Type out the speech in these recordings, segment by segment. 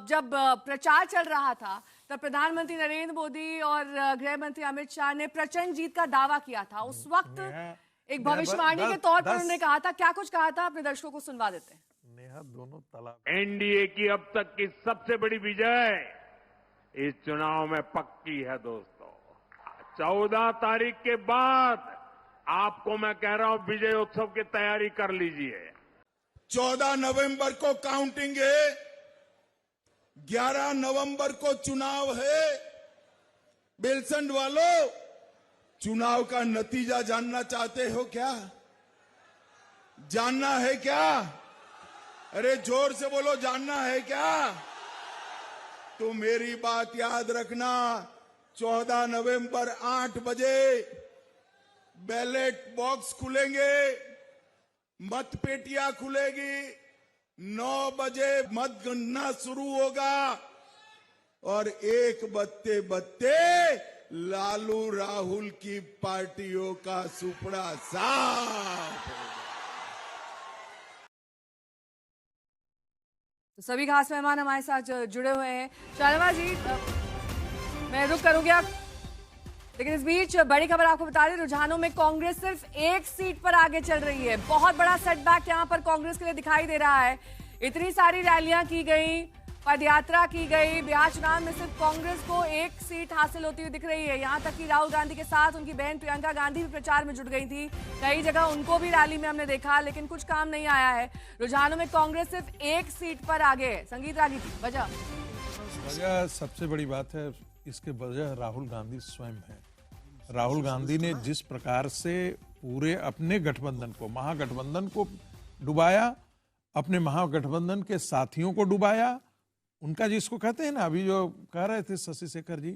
जब प्रचार चल रहा था तब प्रधानमंत्री नरेंद्र मोदी और गृह मंत्री अमित शाह ने प्रचंड जीत का दावा किया था। उस वक्त एक भविष्यवाणी के तौर पर उन्होंने कहा था, क्या कुछ कहा था, अपने दर्शकों को सुनवा देते हैं। नेहा दोनों तालाब एनडीए की अब तक की सबसे बड़ी विजय इस चुनाव में पक्की है दोस्तों। 14 तारीख के बाद आपको मैं कह रहा हूं विजय उत्सव की तैयारी कर लीजिए। 14 नवंबर को काउंटिंग है, 11 नवंबर को चुनाव है। बेलसंड वालों, चुनाव का नतीजा जानना चाहते हो क्या? जानना है क्या? अरे जोर से बोलो, जानना है क्या? तो मेरी बात याद रखना, 14 नवंबर 8 बजे बैलेट बॉक्स खुलेंगे, मतपेटियां खुलेगी, 9 बजे मतगणना शुरू होगा और 1 बजते बजते लालू राहुल की पार्टियों का सुपड़ा साफ होगा। तो सभी खास मेहमान हमारे साथ जुड़े हुए हैं। शाहनवाज जी, मैं रुक करूंगी आप, लेकिन इस बीच बड़ी खबर आपको बता दें, रुझानों में कांग्रेस सिर्फ 1 सीट पर आगे चल रही है। बहुत बड़ा सेटबैक यहां पर कांग्रेस के लिए दिखाई दे रहा है। इतनी सारी रैलियां की गई, पदयात्रा की गई, बिहार चुनाव में सिर्फ कांग्रेस को 1 सीट हासिल होती हुई दिख रही है। यहां तक कि राहुल गांधी के साथ उनकी बहन प्रियंका गांधी भी प्रचार में जुट गई थी। कई जगह उनको भी रैली में हमने देखा, लेकिन कुछ काम नहीं आया है। रुझानों में कांग्रेस सिर्फ 1 सीट पर आगे है। संगीत रागी जी, वजह सबसे बड़ी बात है, इसके वजह राहुल गांधी स्वयं है। राहुल गांधी ने जिस प्रकार से पूरे अपने गठबंधन को, महागठबंधन को डुबाया, अपने महागठबंधन के साथियों को डुबाया, उनका जिसको कहते हैं ना, अभी जो कह रहे थे शशि शेखर जी,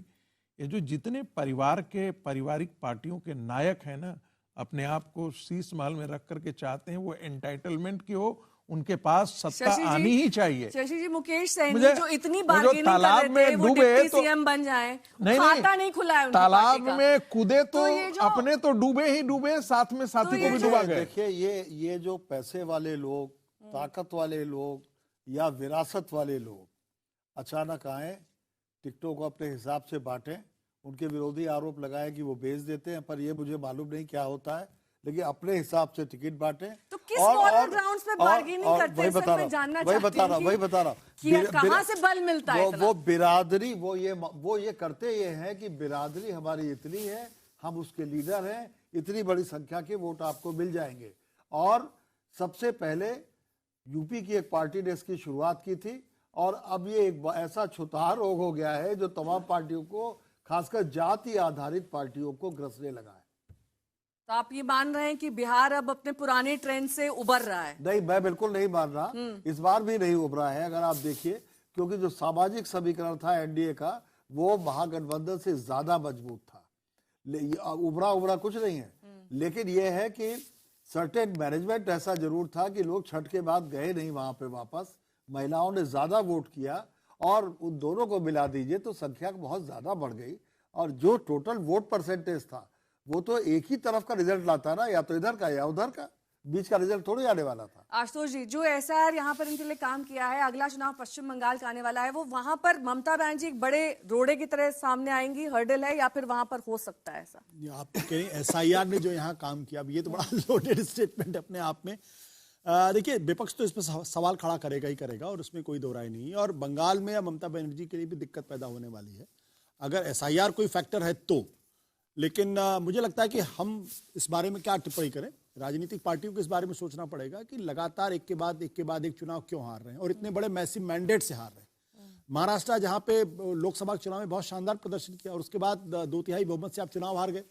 ये जो जितने परिवार के पारिवारिक पार्टियों के नायक हैं ना, अपने आप को शीश महल में रख करके चाहते हैं वो एंटाइटलमेंट की हो, उनके पास सत्ता आनी ही चाहिए। शशि जी, मुकेश सहनी जो इतनी बार्गेनिंग कर रहे थे, वो डिप्टी सीएम बन जाएं, खाता नहीं खुला है उनकी तालाब में कूदे तो अपने तो डूबे ही डूबे, साथ में साथी को भी डुबा गए। देखिए, ये जो पैसे वाले लोग, ताकत वाले लोग या विरासत वाले लोग अचानक आए, टिकटों को अपने हिसाब से बांटे, उनके विरोधी आरोप लगाए कि वो बेच देते हैं, पर ये मुझे मालूम नहीं क्या होता है, लेकिन अपने हिसाब से टिकट बांटे। तो किस मॉरल ग्राउंड्स पे बार्गेनिंग करते हैं? वही बता रहा कहां से बल मिलता है? वो बिरादरी, वो ये करते ये हैं कि बिरादरी हमारी इतनी है, हम उसके लीडर हैं, इतनी बड़ी संख्या के वोट आपको मिल जाएंगे। और सबसे पहले यूपी की एक पार्टी ने इसकी शुरुआत की थी, और अब ये एक ऐसा छुतहा रोग हो गया है जो तमाम पार्टियों को, खासकर जाति आधारित पार्टियों को ग्रसने लगा है। तो आप ये मान रहे हैं कि बिहार अब अपने पुराने ट्रेंड से उबर रहा है? नहीं, मैं बिल्कुल नहीं मान रहा। इस बार भी नहीं उभरा है, अगर आप देखिए, क्योंकि जो सामाजिक समीकरण था एनडीए का, वो महागठबंधन से ज्यादा मजबूत था। उभरा कुछ नहीं है, लेकिन यह है कि सर्टेन मैनेजमेंट ऐसा जरूर था कि लोग छठ के बाद गए नहीं वहां पे वापस, महिलाओं ने ज्यादा वोट किया, और उन दोनों को मिला दीजिए तो संख्या बहुत ज्यादा बढ़ गई, और जो टोटल वोट परसेंटेज था वो तो एक ही तरफ का रिजल्ट लाता ना, या तो इधर का या उधर का, बीच का रिजल्ट थोड़ी आने वाला था। आशुतोष जी, जो एसआईआर यहाँ पर इनके लिए काम किया है, अगला चुनाव पश्चिम बंगाल का आने वाला है, वो वहां पर ममता बनर्जी एक बड़े रोड़े की तरह सामने आएंगी, हर्डल है, या फिर वहां पर हो सकता है ऐसा? आप कह रहे हैं एसआईआर ने जो यहाँ काम किया, ये तो बड़ा लोडेड स्टेटमेंट अपने आप में। देखिए, विपक्ष तो इस पर सवाल खड़ा करेगा ही करेगा, और उसमें कोई दो राय नहीं है। और बंगाल में या ममता बनर्जी के लिए भी दिक्कत पैदा होने वाली है अगर एसआईआर कोई फैक्टर है तो। लेकिन मुझे लगता है कि हम इस बारे में क्या टिप्पणी करें, राजनीतिक पार्टियों को इस बारे में सोचना पड़ेगा कि लगातार एक के बाद एक चुनाव क्यों हार रहे हैं, और इतने बड़े मैसिव मैंडेट से हार रहे हैं। महाराष्ट्र, जहां पे लोकसभा चुनाव में बहुत शानदार प्रदर्शन किया और उसके बाद 2/3 बहुमत से आप चुनाव हार गए।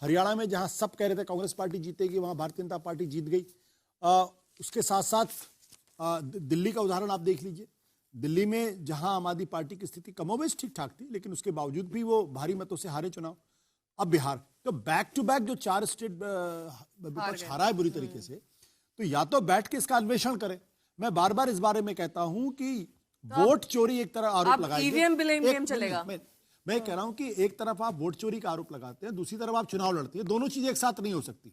हरियाणा में जहां सब कह रहे थे कांग्रेस पार्टी जीतेगी, वहां भारतीय जनता पार्टी जीत गई। उसके साथ साथ दिल्ली का उदाहरण आप देख लीजिए। दिल्ली में जहां आम आदमी पार्टी की स्थिति कमोबेश ठीक ठाक थी, लेकिन उसके बावजूद भी वो भारी मतों से हारे चुनाव। अब बिहार, तो बैक टू बैक जो 4 स्टेट विपक्ष हारा है बुरी तरीके से, तो या तो बैठ के इसका अन्वेषण करें। मैं बार बार इस बारे में कहता हूं कि वोट चोरी एक तरह आरोप लगाएंगे, ईवीएम ब्लेम गेम चलेगा। मैं कह रहा हूं कि एक तरफ आप वोट चोरी का आरोप लगाते हैं, दूसरी तरफ आप चुनाव लड़ते हैं, दोनों चीजें एक साथ नहीं हो सकती।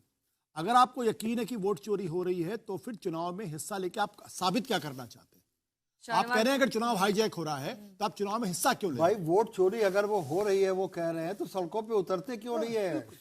अगर आपको यकीन है कि वोट चोरी हो रही है, तो फिर चुनाव में हिस्सा लेके आप साबित क्या करना चाहते हैं? आप कह रहे हैं अगर चुनाव हाईजैक हो रहा है तो आप चुनाव में हिस्सा क्यों ले? भाई वोट चोरी अगर वो हो रही है, वो कह रहे हैं, तो सड़कों पे उतरते क्यों नहीं है?